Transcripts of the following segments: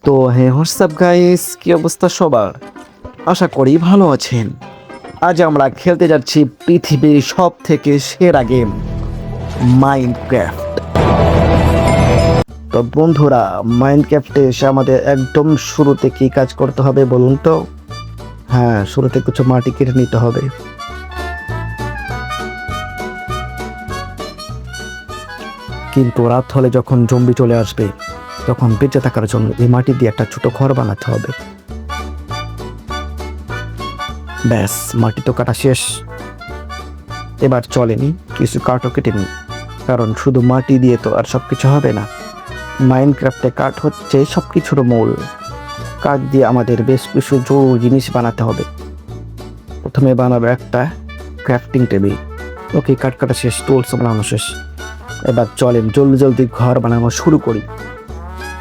তো হ্যাঁ, WhatsApp guys, কি অবস্থা সবার? আশা করি ভালো আছেন। আজ আমরা খেলতে যাচ্ছি পৃথিবীর সব থেকে সেরা গেম মাইনক্রাফট। তো বন্ধুরা, মাইনক্রাফটে এসে আমাদের একদম শুরুতে কি কাজ করতে হবে বলুন তো? হ্যাঁ, শুরুতে কিছু মাটি কেটে নিতে হবে। কিন্তু রাত হলে যখন জম্বি চলে আসবে, তখন বেঁচে থাকার জন্য এই মাটি দিয়ে একটা ছোট ঘর বানাতে হবে। ব্যাস, মাটি তো কাটা শেষ। এবার চলেনি কিছু কাঠও কেটে নিই, কারণ শুধু মাটি দিয়ে তো আর সব কিছু হবে না। মাইনক্রাফটে কাঠ হচ্ছে সব কিছুর মূল। কাঠ দিয়ে আমাদের বেশ কিছু জরুরি জিনিস বানাতে হবে। প্রথমে বানাবো একটা ক্রাফটিং টেবিল। ওকে, কাঠ কাটা শেষ, টুলস বানানো শেষ। এবার চলেন জলদি জলদি ঘর বানানো শুরু করি।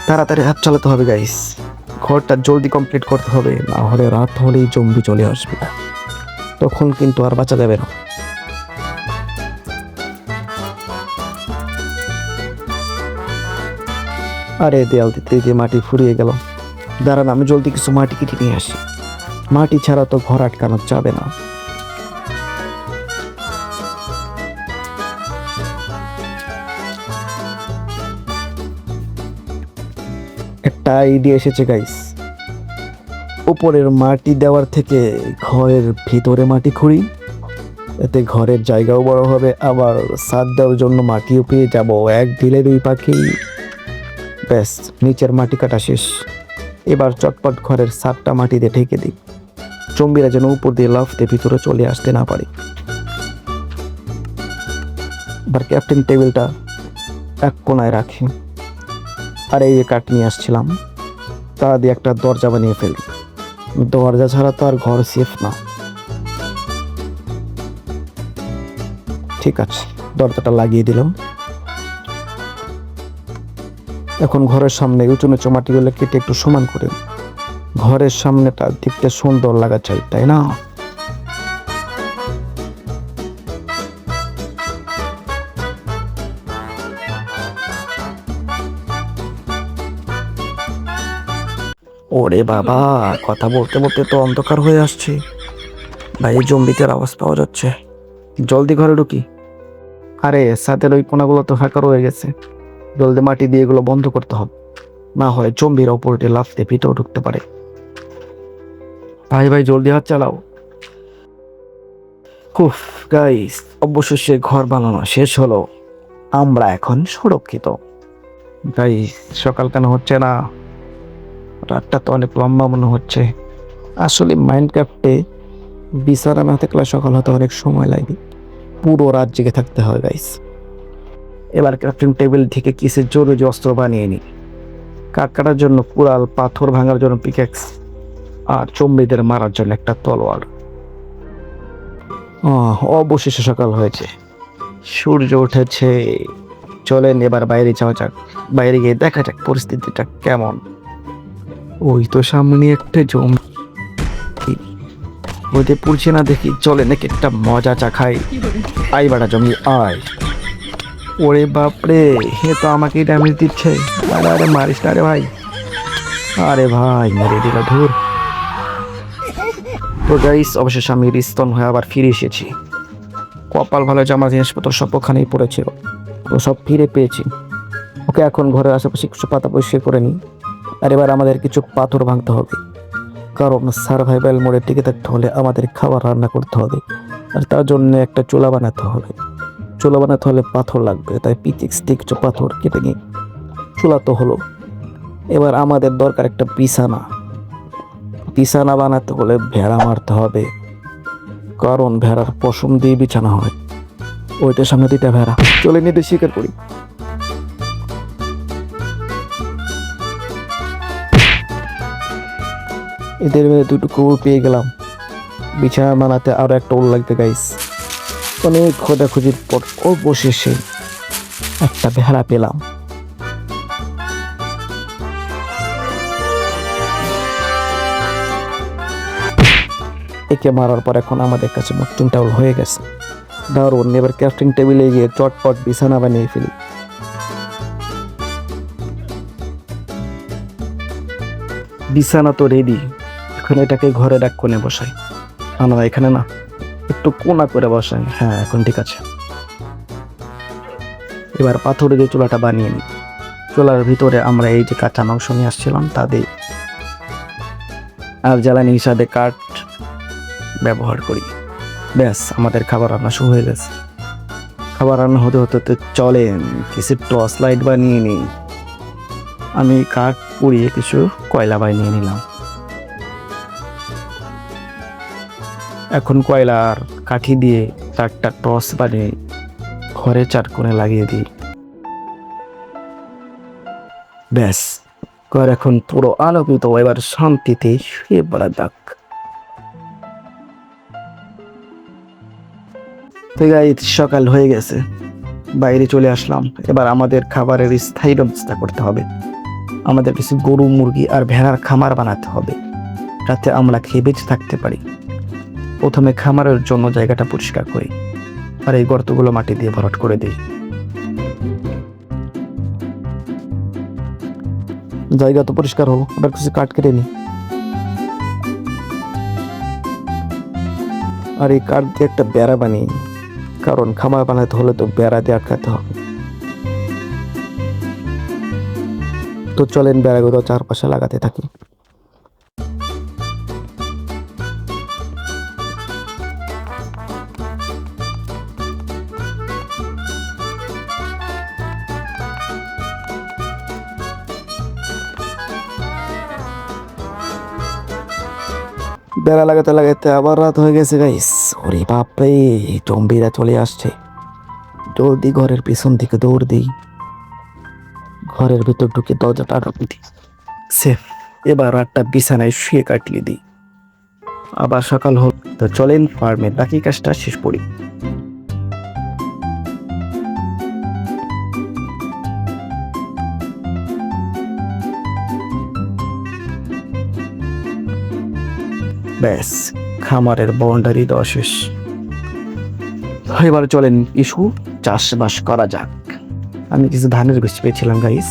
তাড়াতাড়ি হাত চালাতে হবে গাইস, ঘরটা জলদি কমপ্লিট করতে হবে, না হলে রাত হলেই জম্বি চলে আসবে, তখন কিন্তু আর বাঁচা যাবে না। আরে দেয়াল দিতে দিয়ে মাটি ফুরিয়ে গেল। দাঁড়ান, আমি জলদি কিছু মাটি কেটে নিয়ে আসি। মাটি ছাড়া তো ঘর আটকানো যাবে না। একটা আইডিয়া এসেছে গাইস, উপরের মাটি দেওয়ার থেকে ঘরের ভিতরে মাটি খুঁড়ি, এতে ঘরের জায়গাও বড় হবে, আবার ছাদ দেওয়ার জন্য মাটিও পেয়ে যাব। এক ঢিলে দুই পাখি। ব্যাস, নিচের মাটি কাটা শেষ। এবার চটপট ঘরের ছাদটা মাটি দিয়ে ঢেকে দিই, জম্বিরা যেন উপর দিয়ে লাফতে ভিতরে চলে আসতে না পারে। এবার ক্যাপ্টেন টেবিলটা এক কোনায় রাখি, আর এই যে কাঠ নিয়ে আসছিলাম তা দিয়ে একটা দরজা বানিয়ে ফেলি। দরজা ছাড়া তো আর ঘর সেফ না। ঠিক আছে, দরজাটা লাগিয়ে দিলাম। এখন ঘরের সামনে উঁচু নিচু মাটিগুলো কেটে একটু সমান করে ঘরের সামনেটা দেখতে সুন্দর লাগা চাই, তাই না? ওরে বাবা, কথা বলতে বলতে তো অন্ধকার হয়ে আসছে। ভাই, জম্বিদের আওয়াজ পাওয়া যাচ্ছে, জলদি ঘরে ঢুকি। আরে ছাদের ওই কোনাগুলো তো ফাঁকা রয়ে গেছে, জলদি মাটি দিয়ে এগুলো বন্ধ করতে হবে, না হয় জম্বিরা উপরে লাফতে ভিতরে ঢুকতে পারে। ভাই ভাই, জলদি হাত চালাও। উফ গাইস, অবশেষে ঘর বানানো শেষ হলো। আমরা এখন সুরক্ষিত। গাইস, সকাল কেন হচ্ছে না? রাতটা তো অনেক লম্বা মনে হচ্ছে। আসলে মাইনক্রাফটে বিছানা না থাকলে সকাল হতে অনেক সময় লাগে, পুরো রাত জেগে থাকতে হয় গাইস। এবার ক্রাফটিং টেবিল থেকে কিসের জরুরি অস্ত্র বানিয়ে নিই। কাঠ কাটার জন্য কুড়াল, পাথর ভাঙার জন্য পিক্যাক্স, আর জম্বিদের মারার জন্য একটা তলোয়ার। অবশেষে সকাল হয়েছে, সূর্য উঠেছে। চলেন এবার বাইরে যাওয়া যাক, বাইরে গিয়ে দেখা যাক পরিস্থিতিটা কেমন। ওই তো সামনে একটা জম্বি, ওইতে পুড়ছে না দেখি। চলে নাকি একটা মজা চা খাই। আই বাড়া জম্বি আয়। ওরে বাপরে, হে তো আমাকেই ড্যামেজ দিচ্ছে। আরে আরে, মারিস না রে ভাই। আরে ভাই, মেরে দিল ধুর। তো গাইস, অবশেষে আমি রিস্পন হয়ে আবার ফিরে এসেছি। কপাল ভালো যে আমার জিনিসপত্র সব ওখানেই পড়েছিল, তো সব ফিরে পেয়েছি। ওকে, এখন ঘরের আশেপাশে কিছু পাতা পরিষ্কার করে নিই। আর এবার আমাদের কিছু পাথর ভাঙতে হবে, কারণ সার্ভাইভাল মোডে টিকে থাকতে হলে আমাদের খাবার রান্না করতে হবে, আর তার জন্য একটা চুলা বানাতে হবে। চুলা বানাতে হলে পাথর লাগবে, তাই পিচিক্স দিয়ে কিছু পাথর কেটে নিই। চুলা তো হলো, এবার আমাদের দরকার একটা বিছানা। বিছানা বানাতে হলে ভেড়া মারতে হবে, কারণ ভেড়ার পশম দিয়ে বিছানা হয়। ওইটার সামনে দুইটা ভেড়া, চলে নিতে শিকার করি। এদের দুটো কুকুর পেয়ে গেলাম। বিছানা বানাতে আরো একটা উল লাগবে গাইস। অনেক খোঁজাখুঁজির পর অবশেষে একটা ভেড়া পেলাম। একে মারার পর এখন আমাদের কাছে মটন টাউল হয়ে গেছে। দারুণ, এবার ক্রাফটিং টেবিলে গিয়ে চটপট বিছানা বানিয়ে ফেলি। বিছানা তো রেডি, এখন এটাকে ঘরে এক কোণে বসাই। না, এখানে না, একটু কোনা করে বসাই। হ্যাঁ, এখন ঠিক আছে। এবার পাথরে দিয়ে চুলাটা বানিয়ে নিই। চুলার ভিতরে আমরা এই যে কাঁচা মাংস নিয়ে আসছিলাম তা দিই, আর জ্বালানি হিসাবে কাঠ ব্যবহার করি। ব্যাস, আমাদের খাবার রান্না শুরু হয়ে গেছে। খাবার রান্না হতে হতে তো চলেন কিছু টর্চ লাইট বানিয়ে নিই। আমি কাঠ পুড়িয়ে কিছু কয়লা বানিয়ে নিলাম। এখন কয়লা আর কাঠি দিয়ে 4টা টর্চ বানিয়ে ঘরে 4 কোণে লাগিয়ে দিই। ব্যাস, ঘর এখন পুরো আলোকিত। এবার শান্তিতে শুয়ে পড়া যাক। তো গাইস, সকাল হয়ে গেছে, বাইরে চলে আসলাম। এবার আমাদের খাবারের স্থায়ী ব্যবস্থা করতে হবে। আমাদের কিছু গরু, মুরগি আর ভেড়ার খামার বানাতে হবে, যাতে আমরা খেয়ে বেঁচে থাকতে পারি। প্রথমে খামারের জন্য জায়গাটা পরিষ্কার করি, আর এই গর্তগুলো মাটি দিয়ে ভরাট করে দিই। জায়গা তো পরিষ্কার হলো, এবার কিছু কাঠ কেটে নিই। আর এই কাঠ দিয়ে একটা বেড়া বানিয়ে নিই, কারণ খামার বানাতে হলে তো বেড়া দিয়ে আটকাতে হবে। তো চলেন বেড়াগুলো চারপাশে লাগাতে থাকি। বেড়া লাগাতে লাগাতে আবার রাত হয়ে গেছে গাইস। ওরে বাপরে, জম্বিরা চলে আসছে। জলদি ঘরের পিছন দিকে দৌড় দিই, ঘরের ভিতর ঢুকে দরজাটা আটকে দিই। সেফ। এবার রাতটা বিছানায় শুয়ে কাটিয়ে দিই। আবার সকাল হল, তো চলেন ফার্মের বাকি কাজটা শেষ করি। ব্যাস, খামারের বাউন্ডারি দেওয়া শেষ। এবার চলেন ইস্যু চাষবাস করা যাক। আমি কিছু ধানের বীজ পেয়েছিলাম গাইস।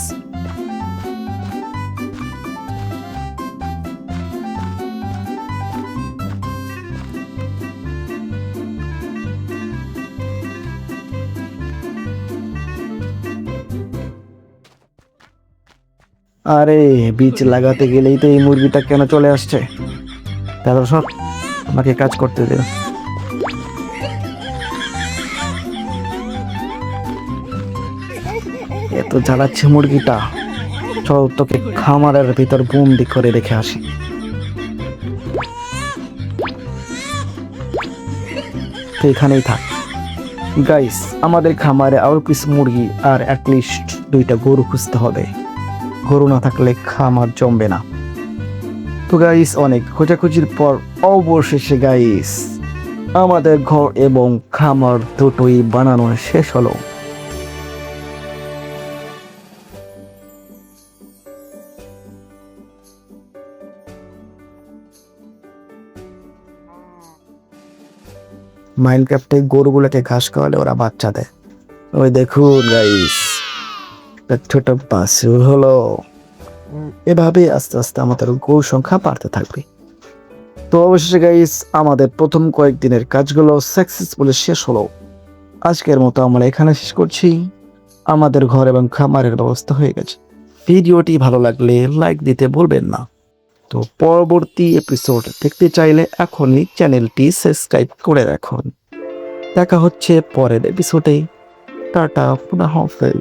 আরে, বীজ লাগাতে গেলেই তো এই মুরগিটা কেন চলে আসছে? দাদা সব আমাকে কাজ করতে দে। এত জ্বালাচ্ছে মুরগিটা। চল, তোকে খামারের ভিতর বন্দি করে রেখে আসি। তো এখানেই থাক গাইস। আমাদের খামারে আরো কিছু মুরগি আর অ্যাটলিস্ট 2টা গরু খুঁজতে হবে। গরু না থাকলে খামার জমবে না। তো গাইস, অনেক খোঁজাখুঁজির পর অবশেষে গাইস আমাদের ঘর এবং খামার দুটোই বানানো শেষ হলো। মাইনক্রাফটে গরুগুলোকে ঘাস খাওয়ালে ওরা বাচ্চা দেয়। ওই দেখুন গাইস, ছোট বাছুর হলো। এভাবে আস্তে আস্তে আমাদের গরুর সংখ্যা বাড়তে থাকবে। তো অবশেষে গাইস আমাদের প্রথম কয়েকদিনের কাজগুলো সাকসেসফুলি শেষ হলো। আজকের মতো আমরা এখানে শেষ করছি। আমাদের ঘর এবং খামারের ব্যবস্থা হয়ে গেছে। ভিডিওটি ভালো লাগলে লাইক দিতে ভুলবেন না। তো পরবর্তী এপিসোড দেখতে চাইলে এখনই চ্যানেলটি সাবস্ক্রাইব করে রাখুন। দেখা হচ্ছে পরের এপিসোডে। টাটা, পুনঃ হাফেজ।